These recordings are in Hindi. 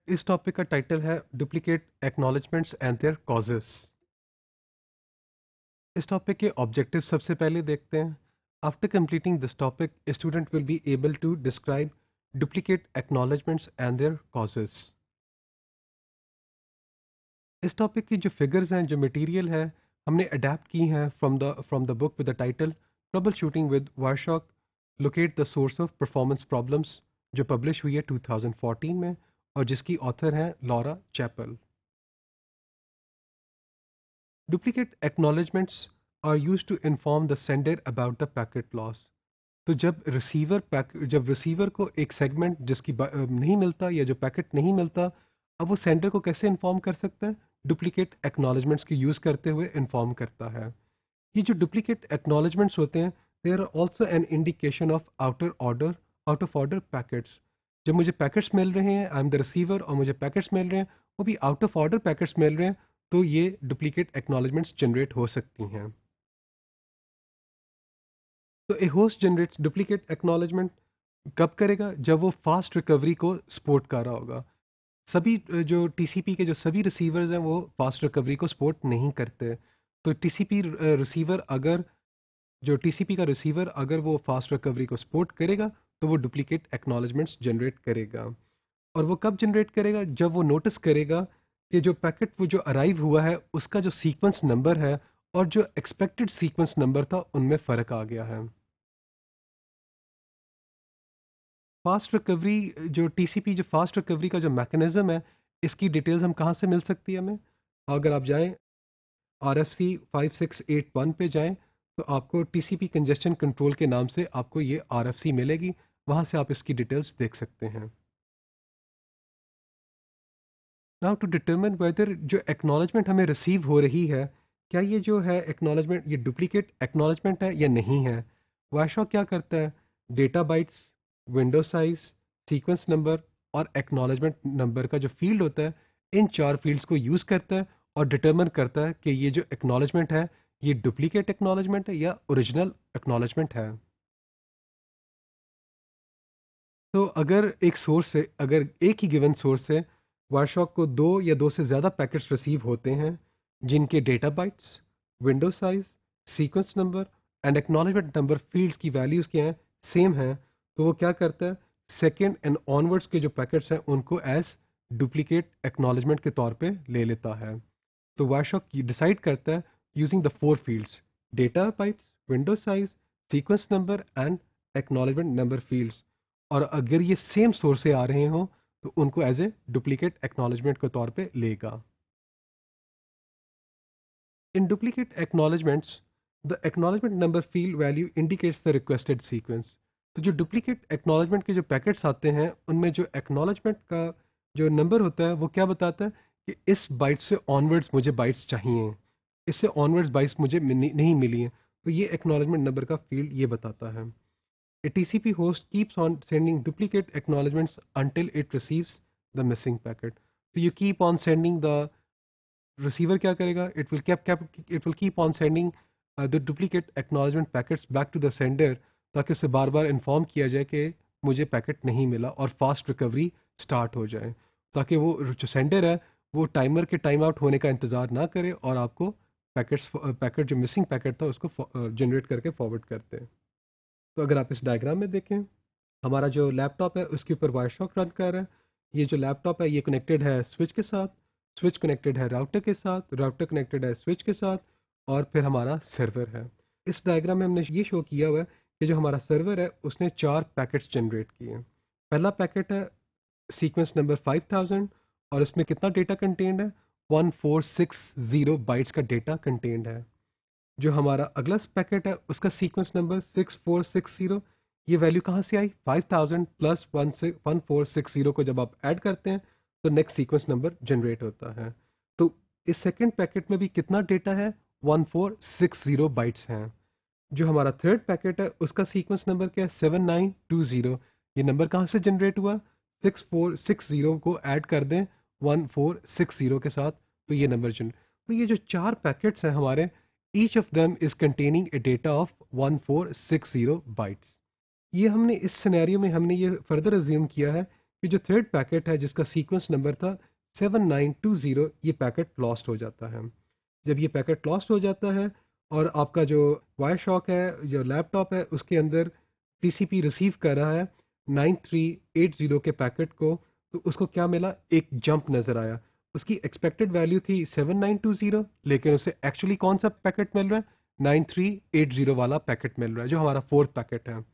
इस टॉपिक का टाइटल है duplicate acknowledgements and their causes. इस टॉपिक के ऑब्जेक्टिव सबसे पहले देखते हैं। After completing this topic student will be able to describe duplicate acknowledgements and their causes. इस टॉपिक की जो फिगर्स हैं, जो मटेरियल है, हमने अडेप्ट की हैं from the book with the title troubleshooting with Wireshark, locate the source of performance problems, जो पब्लिश हुई है 2014 में और जिसकी ऑथर हैं Laura Chappell. Duplicate acknowledgements are used to inform the sender about the packet loss. तो जब रिसीवर को एक सेगमेंट नहीं मिलता या जो पैकेट नहीं मिलता, अब वो सेंडर को कैसे इन्फॉर्म कर सकता है? डुप्लीकेट एक्नॉलेजमेंट्स की यूज़ करते हुए इन्फॉर्म करता है। ये जो डुप्लीकेट एक्नॉलेजमेंट्स होते हैं, they are also an indication of out of order packets. जब मुझे पैकेट्स मिल रहे हैं, आई एम द रिसीवर, और मुझे पैकेट्स मिल रहे हैं, वो भी आउट ऑफ ऑर्डर पैकेट्स मिल रहे हैं, तो ये डुप्लीकेट एक्नॉलेजमेंट्स जनरेट हो सकती हैं। तो ए होस्ट जनरेट्स डुप्लीकेट एक्नॉलेजमेंट कब करेगा? जब वो फास्ट रिकवरी को सपोर्ट कर रहा होगा। जो टीसीपी के जो सभी रिसीवर्स हैं, वो फास्ट रिकवरी को सपोर्ट नहीं करते। तो टीसीपी का रिसीवर अगर वो फास्ट रिकवरी को सपोर्ट करेगा, तो वो डुप्लीकेट एक्नॉलेजमेंट्स जनरेट करेगा। और वो कब जनरेट करेगा? जब वो नोटिस करेगा कि जो पैकेट वो जो अराइव हुआ है, उसका जो सीक्वेंस नंबर है और जो एक्सपेक्टेड सीक्वेंस नंबर था, उनमें फ़र्क आ गया है। फास्ट रिकवरी जो टीसीपी जो फास्ट रिकवरी का जो मैकेनिज्म है, इसकी डिटेल्स हम कहाँ से मिल सकती है हमें? अगर आप जाएं RFC 5681 पे जाएं, तो आपको टीसीपी कंजेस्शन कंट्रोल के नाम से आपको ये RFC मिलेगी। वहाँ से आप इसकी डिटेल्स देख सकते हैं। नाउ टू डिटरमिन वेदर जो एक्नॉलेजमेंट हमें रिसीव हो रही है, क्या ये जो है एक्नॉलेजमेंट ये डुप्लीकेट एक्नॉलेजमेंट है या नहीं है? वायरशॉक क्या करता है? Data bytes, window size, sequence number और एक्नॉलेजमेंट नंबर का जो फील्ड होता है, इन चार फील्ड्स को यूज़ करता है और डिटरमिन करता है कि ये जो एक्नॉलेजमेंट है, ये डुप्लीकेट एक्नॉलेजमेंट है या ओरिजिनल एक्नॉलेजमेंट है। तो अगर एक ही गिवन सोर्स से वायरशॉक को दो या दो से ज़्यादा पैकेट्स रिसीव होते हैं, जिनके data bytes, window size, sequence number and acknowledgement number fields की वैल्यूज़ क्या हैं, सेम हैं, तो वो क्या करता है? सेकेंड एंड ऑनवर्ड्स के जो पैकेट्स हैं, उनको एज डुप्लीकेट एक्नॉलेजमेंट के तौर पे ले लेता है। तो वायरशॉक डिसाइड करता है using the four fields: data bytes, window size, sequence number and acknowledgement number fields. और अगर ये सेम सोर्स से आ रहे हों, तो उनको एज ए डुप्लीकेट एक्नॉलेजमेंट के तौर पे लेगा। In duplicate acknowledgements, the acknowledgement number field value indicates the requested sequence. तो जो डुप्लीकेट एक्नॉलेजमेंट के जो पैकेट्स आते हैं, उनमें जो एक्नॉलेजमेंट का जो नंबर होता है, वो क्या बताता है कि इस बाइट से ऑनवर्ड्स मुझे बाइट्स चाहिए, इससे ऑनवर्ड्स बाइट्स मुझे नहीं मिली हैं। तो ये एक्नॉलेजमेंट नंबर का फील्ड ये बताता है। A TCP host keeps on sending duplicate acknowledgements until it receives the missing packet. So you keep on sending the receiver क्या करेगा? It will keep on sending the duplicate acknowledgement packets back to the sender, ताकि उसे बार बार इन्फॉर्म किया जाए कि मुझे पैकेट नहीं मिला और फास्ट रिकवरी स्टार्ट हो जाए, ताकि वो जो सेंडर है, वो टाइमर के टाइम आउट होने का इंतज़ार ना करे और आपको पैकेट जो मिसिंग पैकेट था, उसको जनरेट करके फॉरवर्ड करते हैं। तो अगर आप इस डायग्राम में देखें, हमारा जो लैपटॉप है उसके ऊपर वायरशॉक रन कर रहा है। ये जो लैपटॉप है, ये कनेक्टेड है स्विच के साथ, स्विच कनेक्टेड है राउटर के साथ, राउटर कनेक्टेड है स्विच के साथ, और फिर हमारा सर्वर है। इस डायग्राम में हमने ये शो किया हुआ है कि जो हमारा सर्वर है, उसने चार पैकेट्स जनरेट किए हैं। पहला पैकेट है सीक्वेंस नंबर 5000, और इसमें कितना डेटा कंटेंट है? 1460 बाइट्स का डेटा कंटेंट है। जो हमारा अगला पैकेट है, उसका सीक्वेंस नंबर 6460। ये वैल्यू कहाँ से आई? 5000 प्लस 1460 को जब आप ऐड करते हैं, तो नेक्स्ट सीक्वेंस नंबर जनरेट होता है। तो इस सेकेंड पैकेट में भी कितना डेटा है? 1460 बाइट्स हैं। जो हमारा थर्ड पैकेट है, उसका सीक्वेंस नंबर क्या है? 7920। ये नंबर कहाँ से जनरेट हुआ? 6460 को ऐड कर दें 1460 के साथ, तो ये नंबर जनरेट। तो ये जो चार पैकेट्स हैं हमारे, each of them is containing A data of 1460 bytes. ये हमने इस सिनेरियो में हमने ये फर्दर अज्यूम किया है कि जो थर्ड पैकेट है जिसका सीक्वेंस नंबर था 7920, ये पैकेट लॉस्ट हो जाता है। जब ये पैकेट लॉस्ट हो जाता है और आपका जो वायर शॉक है, जो लैपटॉप है, उसके अंदर टीसीपी रिसीव कर रहा है 9380 के पैकेट को, तो उसको क्या मिला, एक जंप नज़र आया। उसकी एक्सपेक्टेड वैल्यू थी 7920, लेकिन उसे एक्चुअली कौन सा पैकेट मिल रहा है, 9380 वाला पैकेट मिल रहा है, जो हमारा फोर्थ पैकेट है।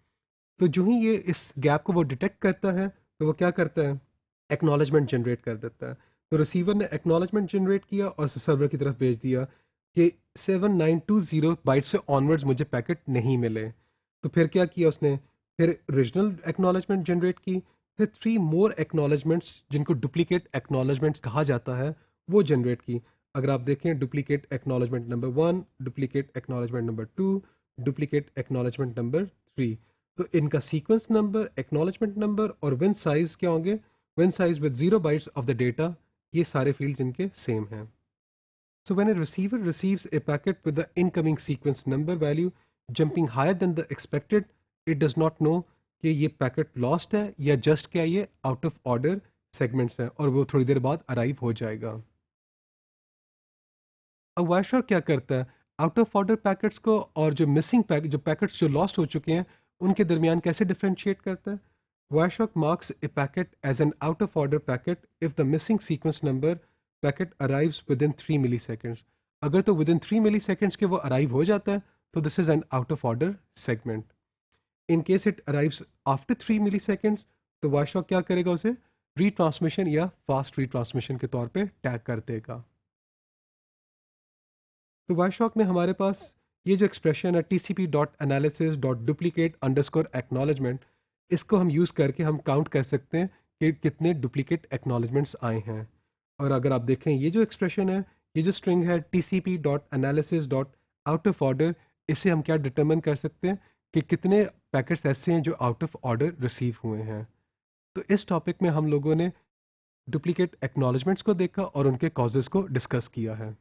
तो जो ही ये इस गैप को वो डिटेक्ट करता है, तो वो क्या करता है, एक्नॉलेजमेंट जनरेट कर देता है। तो रिसीवर ने एक्नॉलेजमेंट जनरेट किया और सर्वर की तरफ भेज दिया कि 7920 बाइट से ऑनवर्ड्स मुझे पैकेट नहीं मिले। तो फिर क्या किया उसने, फिर ओरिजिनल एक्नॉलेजमेंट जनरेट की, फिर 3 मोर एक्नॉलेजमेंट्स जिनको डुप्लीकेट एक्नॉलेजमेंट्स कहा जाता है, वो जनरेट की। अगर आप देखें, duplicate acknowledgement number 1, duplicate acknowledgement number 2, duplicate acknowledgement number 3। तो इनका सीक्वेंस नंबर, एक्नॉलेजमेंट नंबर और विन साइज क्या होंगे, win size with 0 bytes of the data, ये सारे फील्ड्स इनके सेम हैं। So when a receiver receives a packet with the incoming sequence number value jumping higher than the expected, it does not know कि ये पैकेट लॉस्ट है या जस्ट क्या ये आउट ऑफ ऑर्डर सेगमेंट्स हैं, और वो थोड़ी देर बाद अराइव हो जाएगा। अब वायरशॉर्क क्या करता है, आउट ऑफ ऑर्डर पैकेट्स को और जो मिसिंग पैकेट, जो पैकेट्स जो लॉस्ट हो चुके हैं, उनके दरमियान कैसे डिफरेंशिएट करता है। Wireshark marks a packet as an out of order packet if the missing sequence number packet arrives within 3 milliseconds. अगर तो विद इन 3 मिली सेकेंड्स के वो अराइव हो जाता है, तो this is an out of order segment. In case it arrives after 3 milliseconds, तो वायरशॉर्क क्या करेगा, उसे रीट्रांसमिशन या फास्ट रीट्रांसमिशन के तौर पे टैग कर देगा। तो वायरशॉक में हमारे पास ये जो एक्सप्रेशन है tcp.analysis.duplicate_acknowledgement, इसको हम यूज़ करके हम काउंट कर सकते हैं कि कितने डुप्लीकेट एक्नॉलेजमेंट्स आए हैं। और अगर आप देखें, ये जो एक्सप्रेशन है, ये जो स्ट्रिंग है tcp.analysis.out_of_order, इससे हम क्या डिटरमिन कर सकते हैं कि कितने पैकेट्स ऐसे हैं जो आउट ऑफ ऑर्डर रिसीव हुए हैं। तो इस टॉपिक में हम लोगों ने डुप्लीकेट एक्नॉलेजमेंट्स को देखा और उनके कॉजेज़ को डिस्कस किया है।